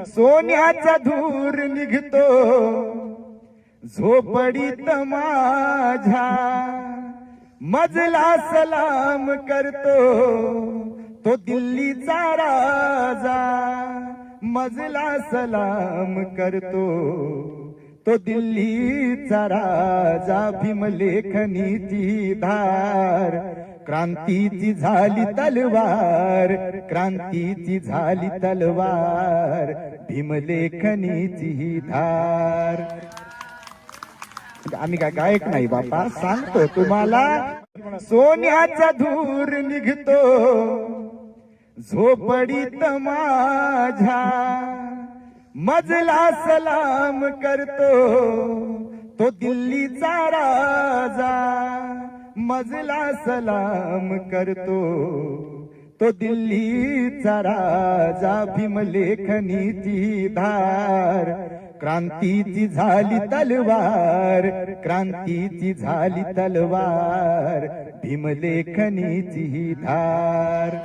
सोन्याचा धूर निघतो झोपडीत माझ्या, मजला सलाम करतो तो दिल्लीचा राजा, मजला सलाम करतो तो दिल्लीचा राजा. भीमलेखनीची धार क्रांतीची झाली तलवार, क्रांतीची झाली तलवार, भीमलेखनीची धार. आम्ही काय गायक नाही बापा, सांगतो तुम्हाला. सोन्याचा धूर निघतो झोपडीत माझ्या, मजला सलाम करतो तो दिल्लीचा राजा, मजला सलाम करतो तो दिल्लीचा राजा. भीमलेखनीची धार क्रांतीची झाली तलवार, क्रांतीची झाली तलवार, भीमलेखनीची धार.